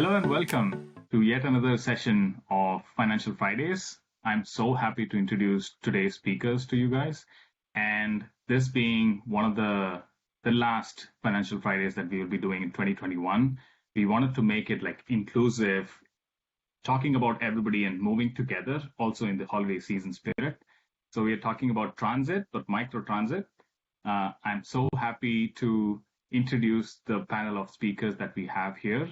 Hello and welcome to yet another session of Financial Fridays. I'm so happy to introduce today's speakers to you guys. And this being one of the last Financial Fridays that we will be doing in 2021, we wanted to make it like inclusive, talking about everybody and moving together, also in the holiday season spirit. So we are talking about transit, but microtransit. I'm so happy to introduce the panel of speakers that we have here.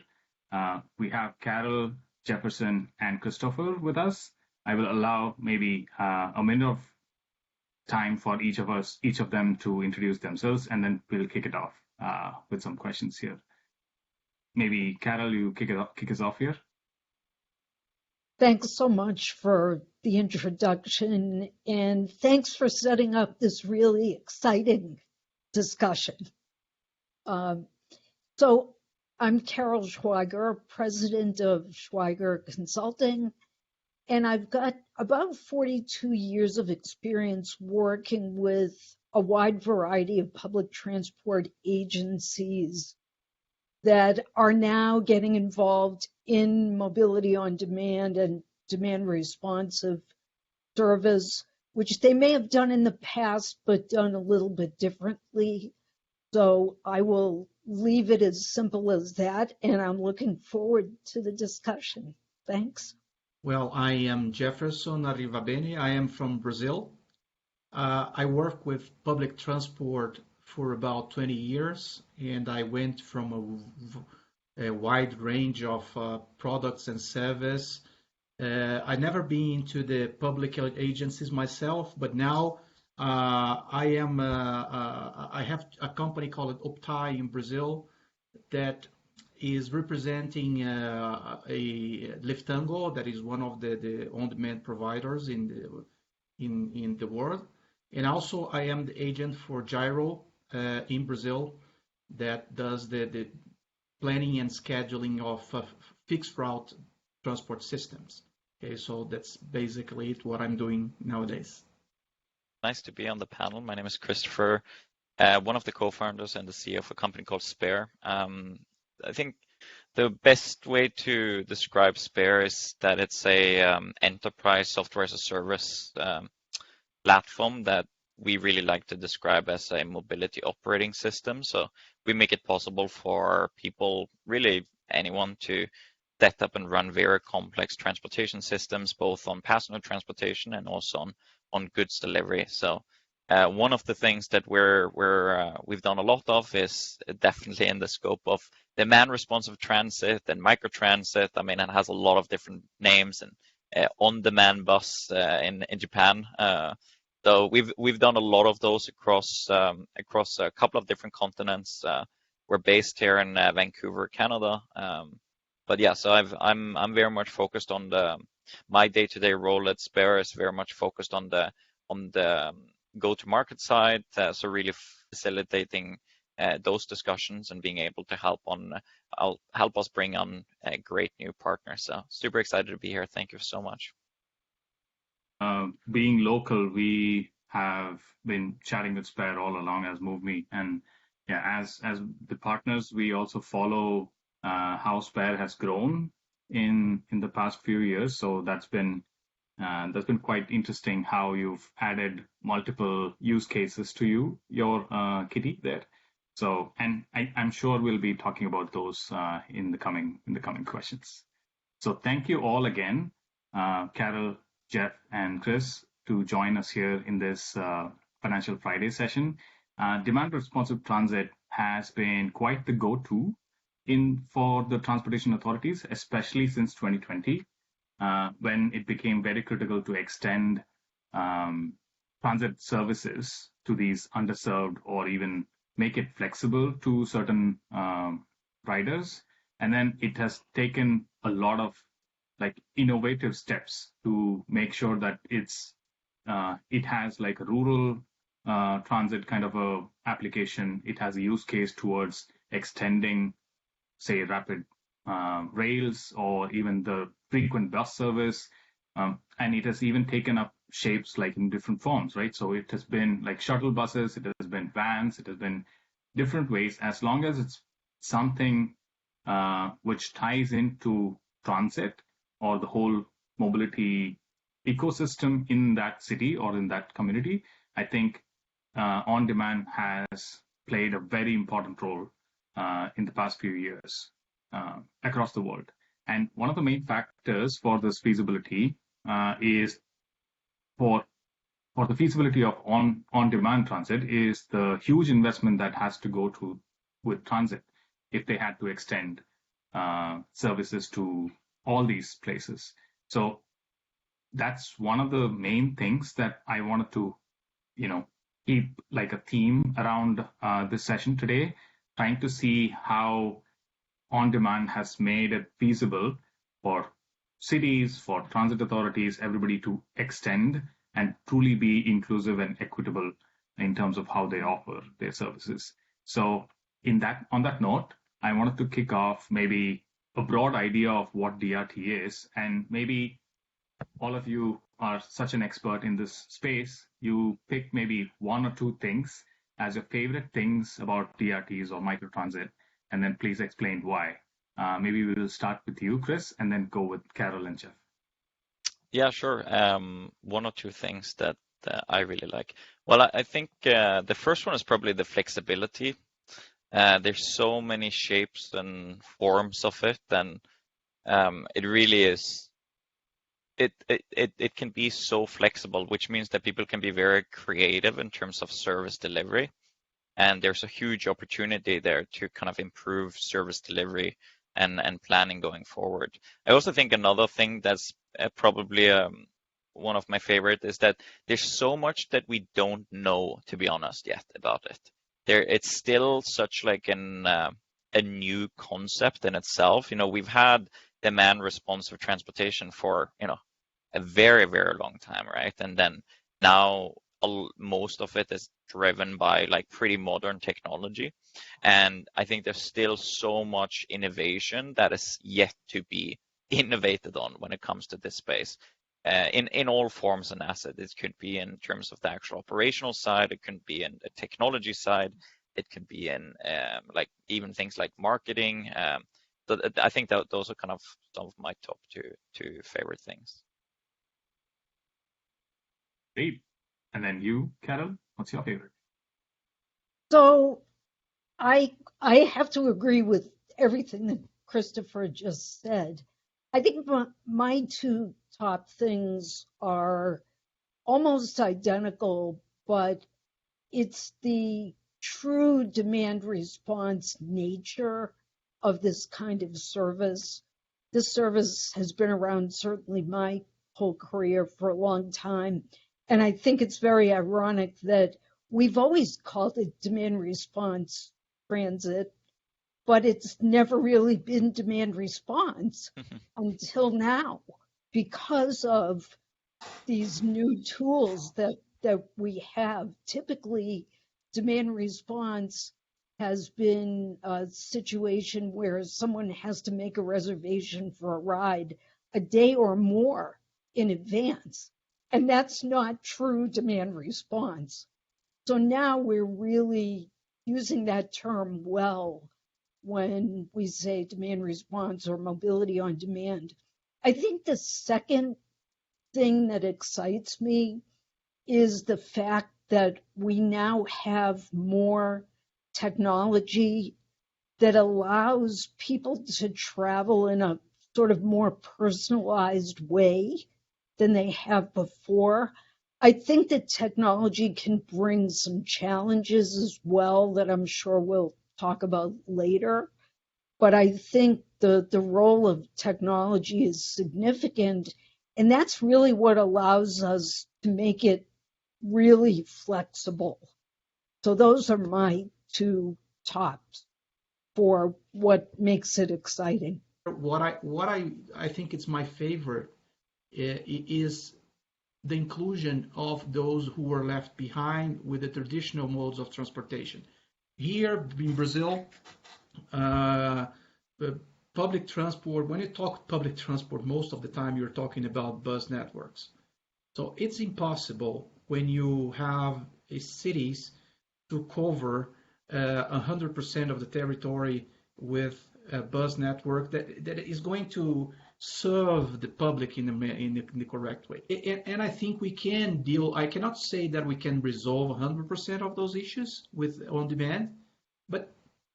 We have Carol, Jefferson, and Christopher with us. I will allow maybe a minute of time for each of them to introduce themselves, and then we'll kick it off with some questions here. Maybe Carol, you kick us off here. Thanks so much for the introduction, and thanks for setting up this really exciting discussion. So I'm Carol Schweiger, president of Schweiger Consulting, and I've got about 42 years of experience working with a wide variety of public transport agencies that are now getting involved in mobility on demand and demand responsive service, which they may have done in the past, but done a little bit differently. So I will leave it as simple as that, and I'm looking forward to the discussion. Thanks. Well, I am Jefferson Arrivabene. I am from Brazil. I work with public transport for about 20 years, and I went from a wide range of products and service. I've never been into the public agencies myself, but now I have a company called Optai in Brazil that is representing a Liftango, that is one of the on-demand providers in the world. And also I am the agent for Gyro in Brazil that does the planning and scheduling of fixed route transport systems. Okay, so that's basically what I'm doing nowadays. Nice to be on the panel. My name is Christopher, one of the co-founders and the CEO of a company called Spare. I think the best way to describe Spare is that it's a enterprise software as a service platform that we really like to describe as a mobility operating system. So we make it possible for people, really anyone, to set up and run very complex transportation systems, both on passenger transportation and also on goods delivery. So one of the things that we've done a lot of is definitely in the scope of demand responsive transit and microtransit. I mean, it has a lot of different names, and on-demand bus in Japan. So we've done a lot of those across a couple of different continents. We're based here in Vancouver, Canada. But yeah, so I'm very much focused on my day-to-day role at Spare is very much focused on the go-to-market side. So really facilitating those discussions and being able to help us bring on great new partners. So super excited to be here. Thank you so much. Being local, we have been chatting with Spare all along as MoveMe, and yeah, as the partners, we also follow how Spare has grown in the past few years. So that's been quite interesting how you've added multiple use cases to your kitty there. So, and I'm sure we'll be talking about those in the coming questions. So thank you all again, Carol, Jeff, and Chris, to join us here in this Financial Friday session. Demand responsive transit has been quite the go-to for the transportation authorities, especially since 2020, when it became very critical to extend transit services to these underserved or even make it flexible to certain riders. And then it has taken a lot of like innovative steps to make sure that it has like a rural transit kind of a application. It has a use case towards extending, say, rapid rails or even the frequent bus service. And it has even taken up shapes like in different forms, right? So it has been like shuttle buses, it has been vans, it has been different ways, as long as it's something which ties into transit or the whole mobility ecosystem in that city or in that community, I think on-demand has played a very important role in the past few years across the world. And one of the main factors for this feasibility is for the feasibility of on-demand transit is the huge investment that has to go through with transit if they had to extend services to all these places. So that's one of the main things that I wanted to, keep like a theme around this session today, trying to see how on-demand has made it feasible for cities, for transit authorities, everybody to extend and truly be inclusive and equitable in terms of how they offer their services. So on that note, I wanted to kick off maybe a broad idea of what DRT is, and maybe all of you are such an expert in this space, you pick maybe one or two things as your favorite things about DRTs or microtransit, and then please explain why. Maybe we will start with you, Chris, and then go with Carol and Jeff. Yeah, sure. One or two things that I really like. Well, I think the first one is probably the flexibility. There's so many shapes and forms of it, and it really is. It can be so flexible, which means that people can be very creative in terms of service delivery. And there's a huge opportunity there to kind of improve service delivery and planning going forward. I also think another thing that's probably one of my favorite is that there's so much that we don't know, to be honest, yet about it. It's still such like a new concept in itself. We've had demand responsive transportation for a very, very long time, right? And then now most of it is driven by like pretty modern technology. And I think there's still so much innovation that is yet to be innovated on when it comes to this space. In all forms and assets. It could be in terms of the actual operational side, it could be in the technology side, it could be in like even things like marketing. So I think that those are kind of some of my top two favorite things. Great. And then you, Carol, what's your favorite? So I have to agree with everything that Christopher just said. I think my two top things are almost identical, but it's the true demand response nature of this kind of service. This service has been around certainly my whole career for a long time. And I think it's very ironic that we've always called it demand response transit, but it's never really been demand response until now because of these new tools that we have. Typically, demand response has been a situation where someone has to make a reservation for a ride a day or more in advance. And that's not true demand response. So now we're really using that term well when we say demand response or mobility on demand. I think the second thing that excites me is the fact that we now have more technology that allows people to travel in a sort of more personalized way than they have before. I think that technology can bring some challenges as well that I'm sure we'll talk about later. But I think the role of technology is significant, and that's really what allows us to make it really flexible. So those are my two tops for what makes it exciting. What I think it's my favorite is the inclusion of those who were left behind with the traditional modes of transportation. Here in Brazil, public transport, when you talk public transport, most of the time you're talking about bus networks. So it's impossible when you have cities to cover 100% of the territory with bus network that is going to serve the public in the correct way. And I think we can deal. I cannot say that we can resolve 100% of those issues with on demand, but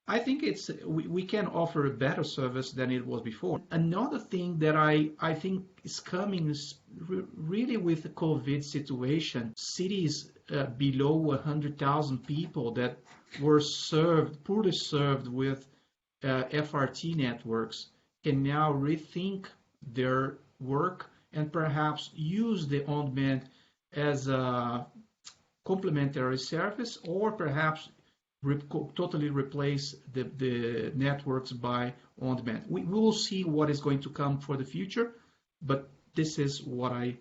I think we can offer a better service than it was before. Another thing that I think is coming is really with the COVID situation, cities below 100,000 people that were poorly served with FRT networks can now rethink their work and perhaps use the on-demand as a complementary service, or perhaps totally replace the networks by on-demand. We will see what is going to come for the future, but this is what I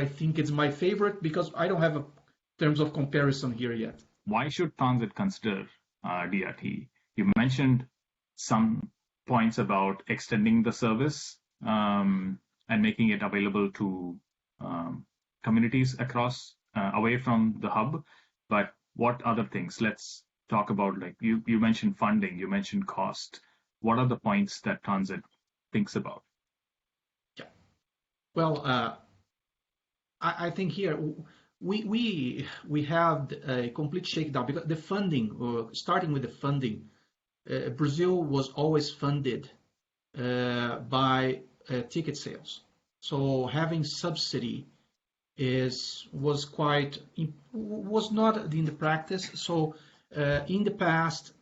think is my favorite, because I don't have terms of comparison here yet. Why should transit consider DRT? You mentioned some points about extending the service and making it available to communities across, away from the hub. But what other things? Let's talk about, like you mentioned funding, you mentioned cost. What are the points that transit thinks about? Yeah. Well, I think here we have a complete shakedown, because the funding, starting with the funding, Brazil was always funded by ticket sales. So having subsidy was not in the practice. So in the past,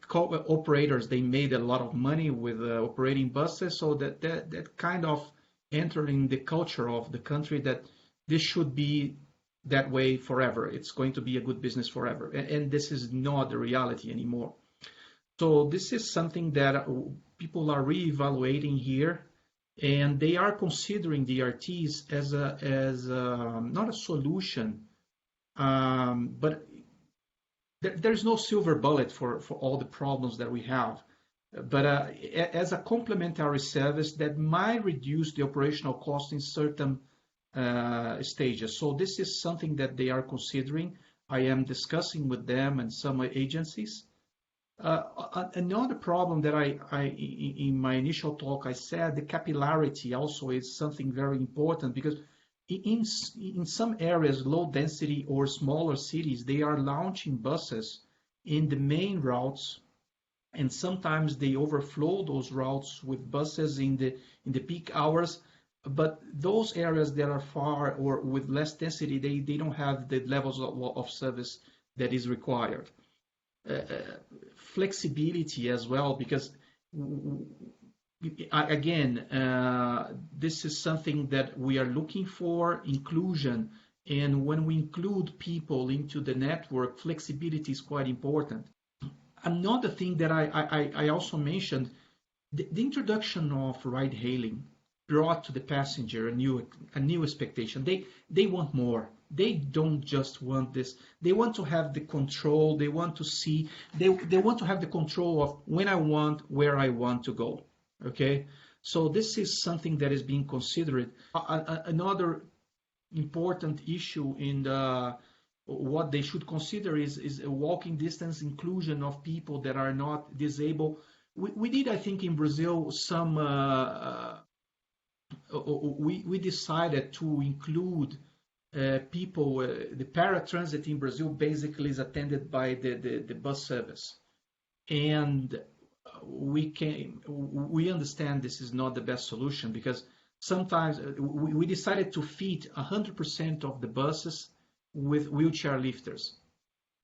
operators, they made a lot of money with operating buses, so that kind of entered in the culture of the country that this should be that way forever. It's going to be a good business forever, and this is not the reality anymore. So this is something that people are reevaluating here, and they are considering DRTs as not a solution, but there's no silver bullet for all the problems that we have, but as a complementary service that might reduce the operational cost in certain stages. So this is something that they are considering. I am discussing with them and some agencies. Another problem that in my initial talk, I said the capillarity also is something very important, because in some areas, low density or smaller cities, they are launching buses in the main routes, and sometimes they overflow those routes with buses in the peak hours. But those areas that are far or with less density, they don't have the levels of service that is required. Flexibility as well, because again, this is something that we are looking for, inclusion. And when we include people into the network, flexibility is quite important. Another thing that I also mentioned, the introduction of ride hailing brought to the passenger a new expectation. They want more. They don't just want this. They want to have the control. They want to see. They want to have the control of when I want, where I want to go. Okay, so this is something that is being considered. Another important issue in what they should consider is a walking distance inclusion of people that are not disabled. We did, I think, in Brazil some. We decided to include people. The paratransit in Brazil basically is attended by the bus service, and we understand this is not the best solution, because sometimes we decided to feed 100% of the buses with wheelchair lifters,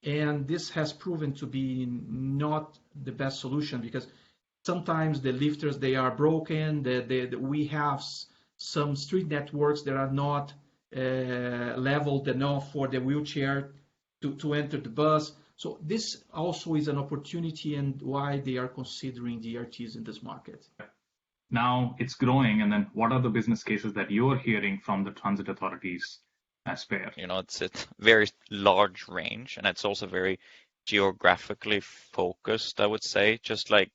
and this has proven to be not the best solution, because sometimes the lifters, they are broken. We have some street networks that are not leveled enough for the wheelchair to enter the bus. So this also is an opportunity, and why they are considering DRTs in this market. Now it's growing, and then what are the business cases that you're hearing from the transit authorities as Spare? It's a very large range, and it's also very geographically focused, I would say. Just like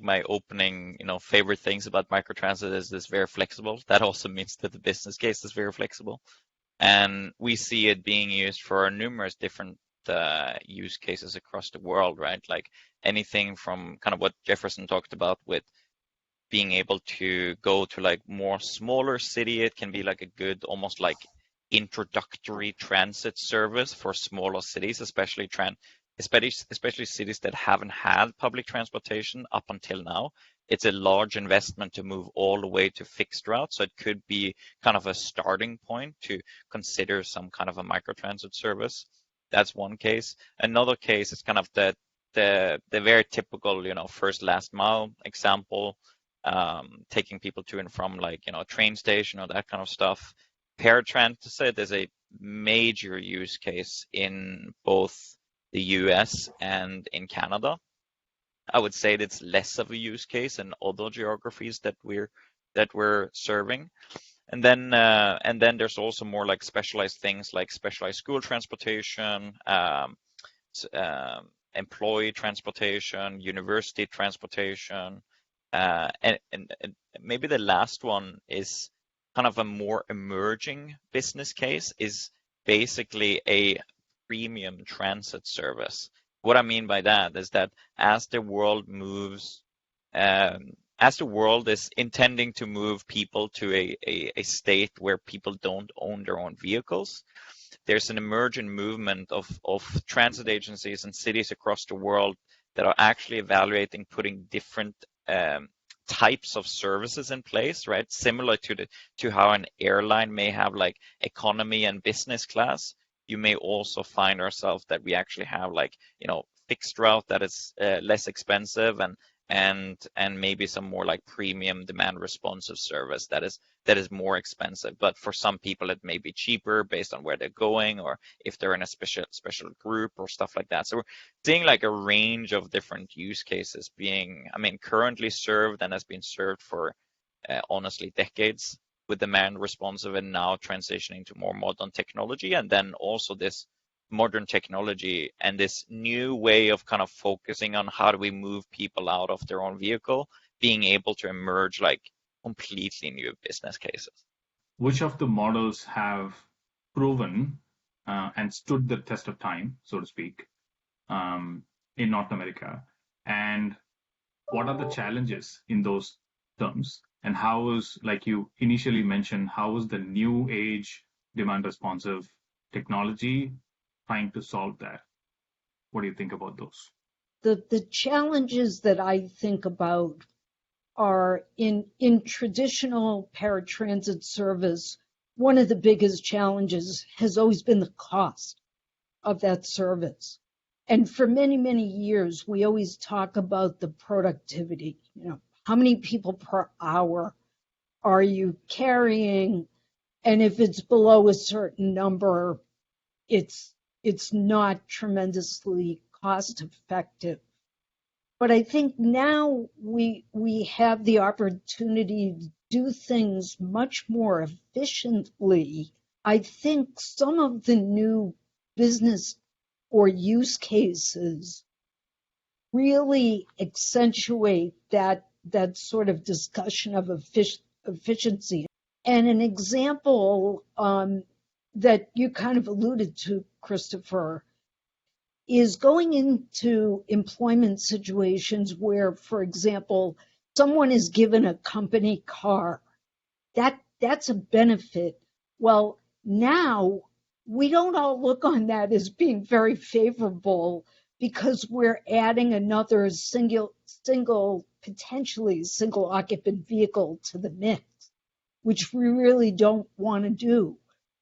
my opening, favorite things about microtransit is this very flexible. That also means that the business case is very flexible, and we see it being used for numerous different use cases across the world, right? Like anything from kind of what Jefferson talked about with being able to go to like more smaller city. It can be like a good, almost like introductory transit service for smaller cities, especially cities that haven't had public transportation up until now. It's a large investment to move all the way to fixed routes, so it could be kind of a starting point to consider some kind of a microtransit service. That's one case. Another case is kind of the very typical, first last mile example, taking people to and from like, a train station or that kind of stuff. Paratransit is a major use case in both the US and in Canada. I would say that's less of a use case in other geographies that we're serving. And then there's also more like specialized things like specialized school transportation, employee transportation, university transportation, and maybe the last one is kind of a more emerging business case, is basically a premium transit service. What I mean by that is that as the world is intending to move people to a state where people don't own their own vehicles, there's an emergent movement of transit agencies and cities across the world that are actually evaluating putting different types of services in place, right? Similar to how an airline may have like economy and business class. You may also find ourselves that we actually have like, fixed route that is less expensive and maybe some more like premium demand responsive service that is more expensive. But for some people, it may be cheaper based on where they're going or if they're in a special group or stuff like that. So we're seeing like a range of different use cases being, currently served and has been served for honestly decades with demand responsive and now transitioning to more modern technology. And then also this modern technology and this new way of kind of focusing on how do we move people out of their own vehicle, being able to emerge like completely new business cases. Which of the models have proven and stood the test of time, so to speak, in North America? And what are the challenges in those terms? And how is, like you initially mentioned, how is the new age demand responsive technology trying to solve that? What do you think about those? The challenges that I think about are in traditional paratransit service. One of the biggest challenges has always been the cost of that service. And for many, many years, we always talk about the productivity. How many people per hour are you carrying? And if it's below a certain number, it's not tremendously cost effective. But I think now we have the opportunity to do things much more efficiently. I think some of the new business or use cases really accentuate that sort of discussion of efficiency. And an example that you kind of alluded to, Christopher, is going into employment situations where, for example, someone is given a company car. That's a benefit. Well, now we don't all look on that as being very favorable because we're adding another potentially single occupant vehicle to the mix, which we really don't want to do.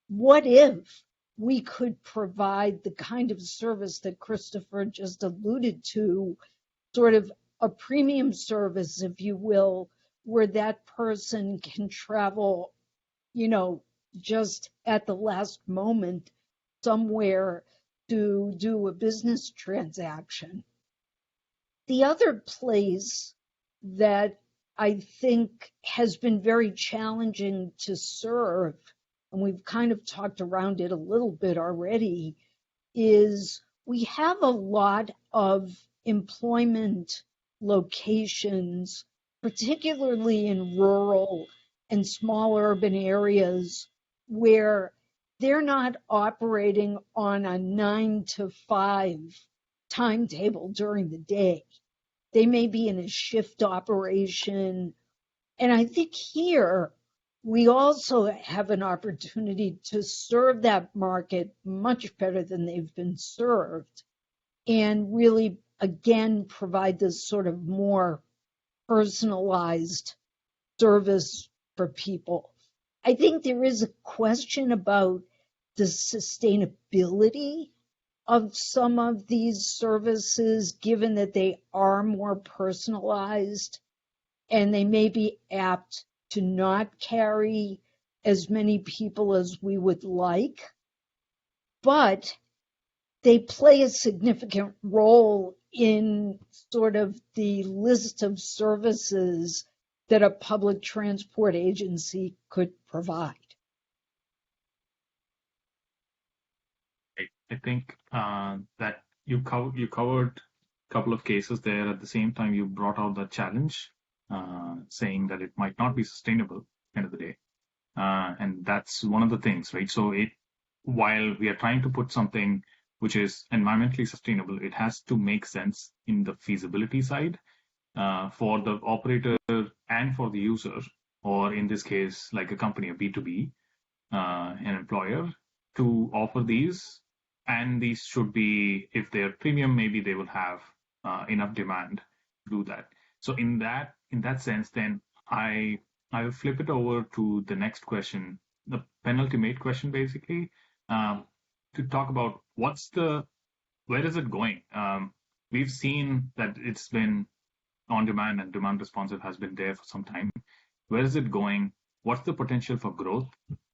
What if we could provide the kind of service that Christopher just alluded to, sort of a premium service, if you will, where that person can travel, just at the last moment somewhere to do a business transaction. The other place that I think has been very challenging to serve, and we've kind of talked around it a little bit already, is we have a lot of employment locations, particularly in rural and small urban areas, where they're not operating on a 9 to 5 timetable during the day. They may be in a shift operation. And I think here we also have an opportunity to serve that market much better than they've been served, and really, again, provide this sort of more personalized service for people. I think there is a question about the sustainability of some of these services, given that they are more personalized and they may be apt to not carry as many people as we would like, but they play a significant role in sort of the list of services that a public transport agency could provide. I think that you covered a couple of cases there. At the same time, you brought out the challenge, saying that it might not be sustainable end of the day, and that's one of the things, right? So while we are trying to put something which is environmentally sustainable, it has to make sense in the feasibility side for the operator and for the user, or in this case, like a company, a B2B, an employer, to offer these. And these should be, if they're premium, maybe they will have enough demand to do that. So in that sense, then I will flip it over to the next question, the penultimate question, basically, to talk about where is it going? We've seen that it's been on demand and demand responsive has been there for some time. Where is it going? What's the potential for growth?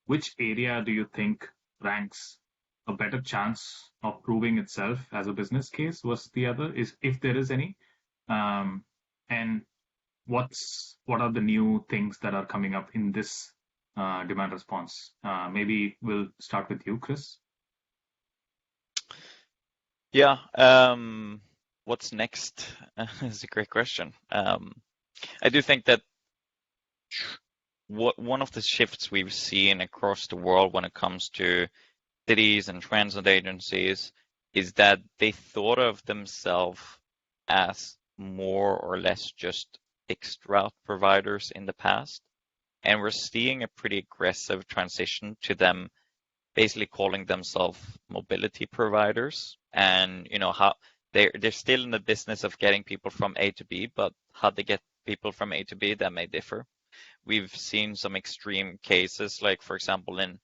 Which area do you think ranks a better chance of proving itself as a business case versus the other, is if there is any? And what are the new things that are coming up in this demand response? Maybe we'll start with you, Chris. Yeah. What's next is a great question. I do think that one of the shifts we've seen across the world when it comes to cities and transit agencies is that they thought of themselves as more or less just fixed route providers in the past. And we're seeing a pretty aggressive transition to them basically calling themselves mobility providers. And how they're still in the business of getting people from A to B, but how they get people from A to B, that may differ. We've seen some extreme cases, like for example in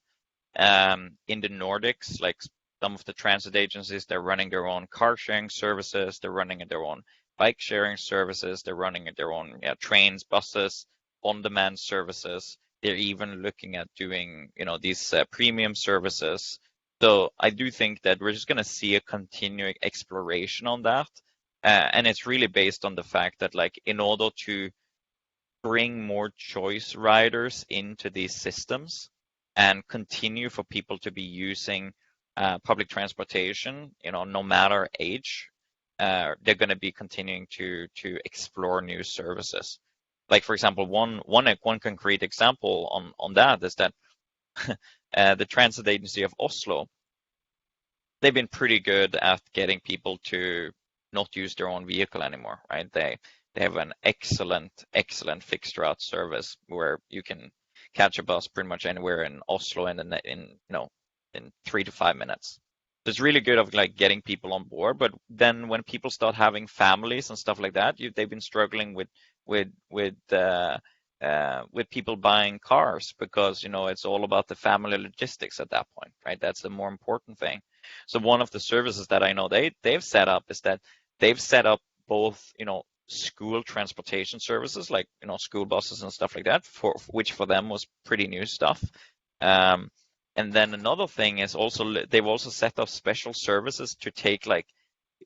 the Nordics, like some of the transit agencies, they're running their own car sharing services, they're running their own bike sharing services, they're running their own trains, buses, on-demand services. They're even looking at doing these premium services. So I do think that we're just going to see a continuing exploration on that, and it's really based on the fact that, like, in order to bring more choice riders into these systems and continue for people to be using public transportation, no matter age, they're going to be continuing to explore new services. Like, for example, one concrete example on that is that the transit agency of Oslo, they've been pretty good at getting people to not use their own vehicle anymore, right? They have an excellent fixed route service where you can catch a bus pretty much anywhere in Oslo in 3 to 5 minutes. So it's really good of like getting people on board. But then when people start having families and stuff like that, they've been struggling with people buying cars because it's all about the family logistics at that point, right? That's the more important thing. So one of the services that I know they've set up is that they've set up both school transportation services, like school buses and stuff like that, which for them was pretty new stuff. And then another thing is also they've also set up special services to take like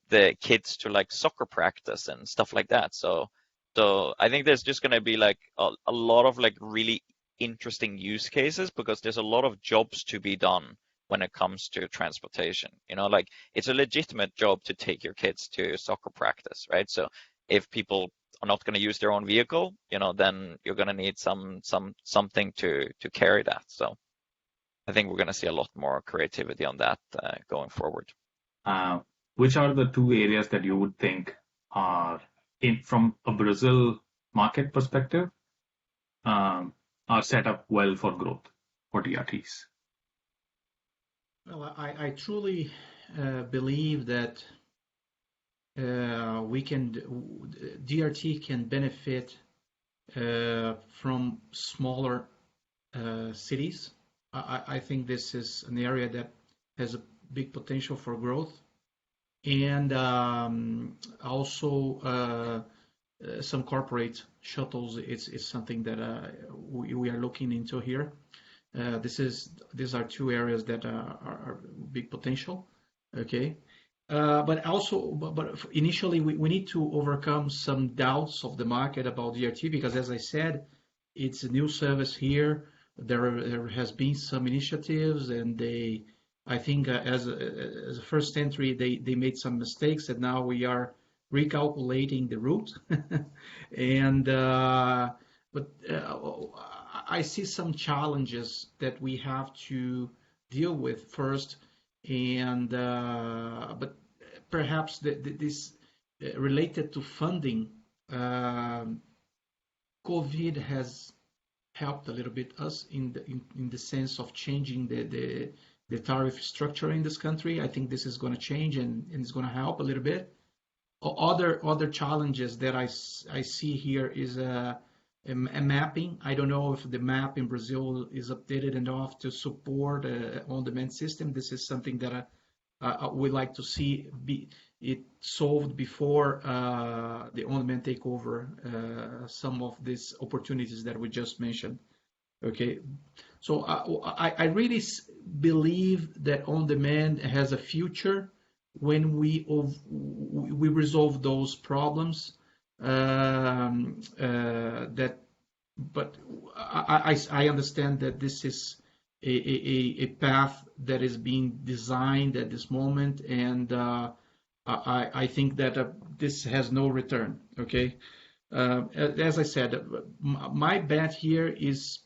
the kids to like soccer practice and stuff like that. So I think there's just going to be like a lot of like really interesting use cases because there's a lot of jobs to be done when it comes to transportation. Like it's a legitimate job to take your kids to soccer practice, right? So if people are not going to use their own vehicle, then you're going to need something to carry that. So I think we're going to see a lot more creativity on that going forward. Which are the two areas that you would think are, from a Brazil market perspective, are set up well for growth for DRTs? Well, I truly believe that DRT can benefit from smaller cities. I think this is an area that has a big potential for growth, and also some corporate shuttles. It's something that we are looking into here. These are two areas that are big potential. Okay. But initially we need to overcome some doubts of the market about DRT, because as I said, it's a new service here. There has been some initiatives, and I think as a first entry they made some mistakes, and now we are recalculating the route. And but I see some challenges that we have to deal with first, and but perhaps this related to funding. COVID has helped a little bit us in the sense of changing the tariff structure in this country. I think this is going to change, and it's going to help a little bit. Other challenges that I see here is a mapping. I don't know if the map in Brazil is updated enough to support an on-demand system. This is something that I would like to see it solved before the on-demand takeover some of these opportunities that we just mentioned. Okay, so I really believe that on-demand has a future when we resolve those problems. But I understand that this is a path that is being designed at this moment, and I think that this has no return. Okay, as I said, my bet here is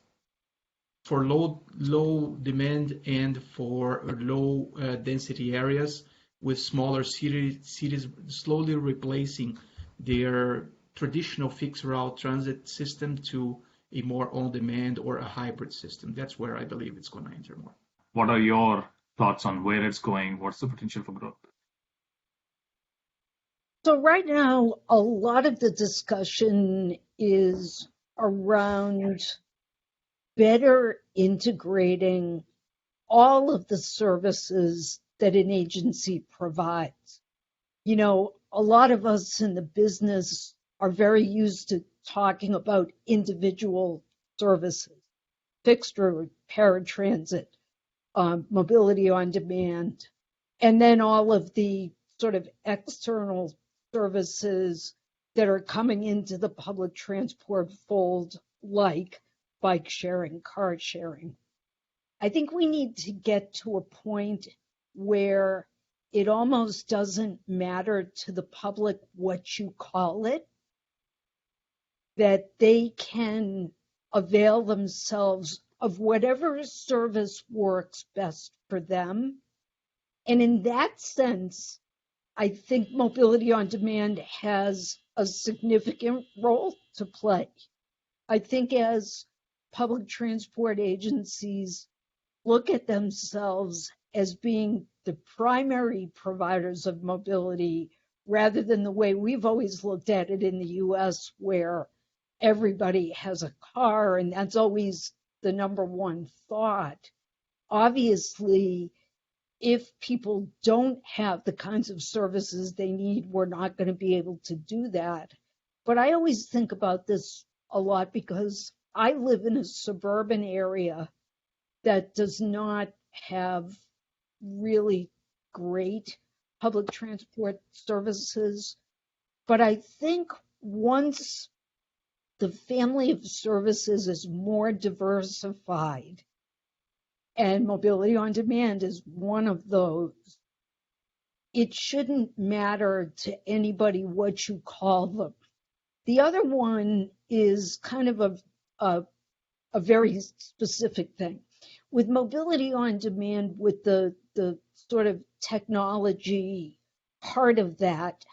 for low demand and for low density areas, with smaller cities slowly replacing their traditional fixed route transit system to a more on-demand or a hybrid system. That's where I believe it's going to enter more. What are your thoughts on where it's going? What's the potential for growth? So right now, a lot of the discussion is around better integrating all of the services that an agency provides. You know, a lot of us in the business are very used to talking about individual services, fixed route, paratransit, mobility on demand, and then all of the sort of external services that are coming into the public transport fold, like bike sharing, car sharing. I think we need to get to a point where it almost doesn't matter to the public what you call it, that they can avail themselves of whatever service works best for them. And in that sense, I think mobility on demand has a significant role to play. I think as public transport agencies look at themselves as being the primary providers of mobility, rather than the way we've always looked at it in the US, where everybody has a car and that's always the number one thought. Obviously, if people don't have the kinds of services they need, we're not going to be able to do that. But I always think about this a lot because I live in a suburban area that does not have really great public transport services. But I think once the family of services is more diversified, and mobility on demand is one of those, it shouldn't matter to anybody what you call them. The other one is kind of a very specific thing. with mobility on demand, with the sort of technology part of that,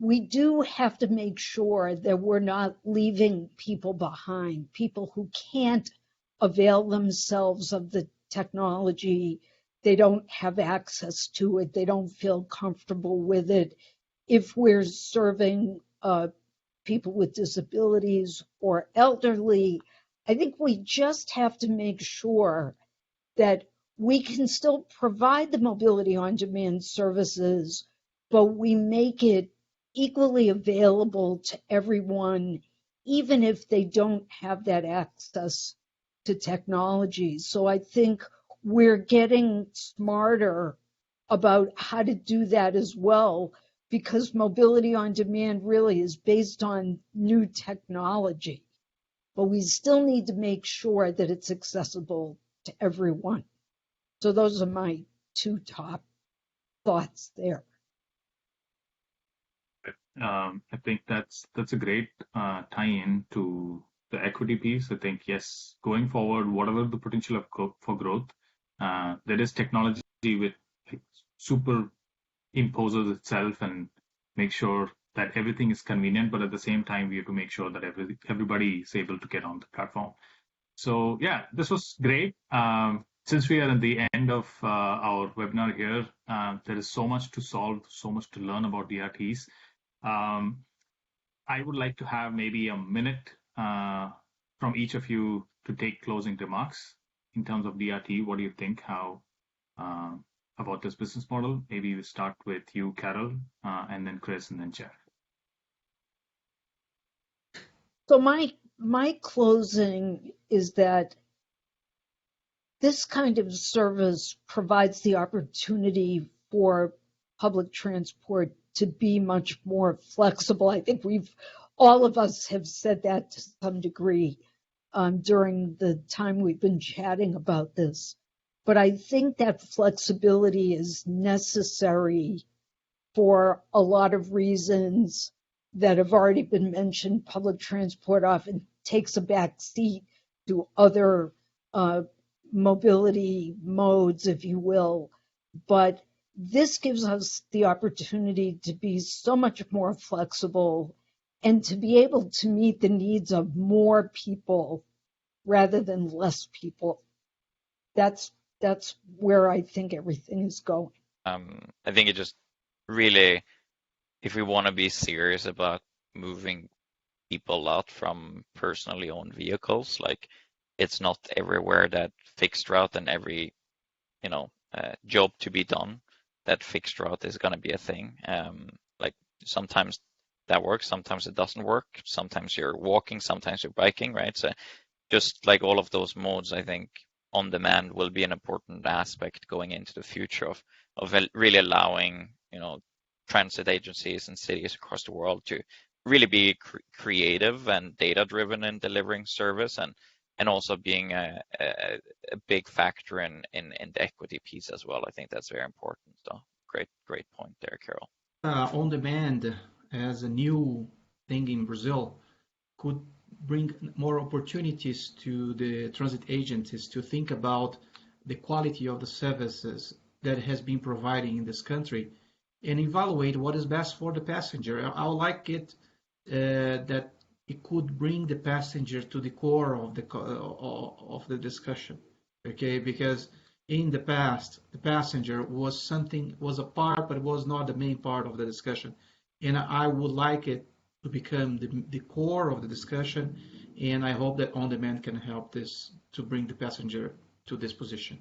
we do have to make sure that we're not leaving people behind, people who can't avail themselves of the technology. They don't have access to it. They don't feel comfortable with it. If we're serving people with disabilities or elderly, I think we just have to make sure that we can still provide the mobility on demand services, but we make it equally available to everyone, even if they don't have that access to technology. So I think we're getting smarter about how to do that as well, because mobility on demand really is based on new technology. But we still need to make sure that it's accessible to everyone. So those are my two top thoughts there. I think that's a great tie-in to the equity piece. I think, yes, going forward, whatever the potential for growth, there is technology with like, superimposes itself and make sure that everything is convenient, but at the same time, we have to make sure that everybody is able to get on the platform. So yeah, this was great. Since we are at the end of our webinar here, there is so much to solve, so much to learn about DRTs. I would like to have maybe a minute from each of you to take closing remarks in terms of DRT. What do you think? How about this business model? Maybe we start with you, Carol, and then Chris, and then Jeff. So my closing is that this kind of service provides the opportunity for public transport to be much more flexible. I think all of us have said that to some degree during the time we've been chatting about this. But I think that flexibility is necessary for a lot of reasons that have already been mentioned. Public transport often takes a back seat to other mobility modes, if you will. But this gives us the opportunity to be so much more flexible and to be able to meet the needs of more people rather than less people. That's where I think everything is going. I think it just really, if we want to be serious about moving people out from personally owned vehicles, like it's not everywhere that fixed route and every job to be done that fixed route is going to be a thing. Like sometimes that works, sometimes it doesn't work, sometimes you're walking, sometimes you're biking, right? So just like all of those modes, I think on demand will be an important aspect going into the future of really allowing transit agencies and cities across the world to really be creative and data driven in delivering service, and also being a big factor in the equity piece as well. I think that's very important. So great point there, Carol. On demand as a new thing in Brazil could bring more opportunities to the transit agencies to think about the quality of the services that has been provided in this country and evaluate what is best for the passenger. I would like it that it could bring the passenger to the core of the discussion, okay? Because in the past, the passenger was a part, but it was not the main part of the discussion. And I would like it to become the core of the discussion, and I hope that on demand can help this to bring the passenger to this position.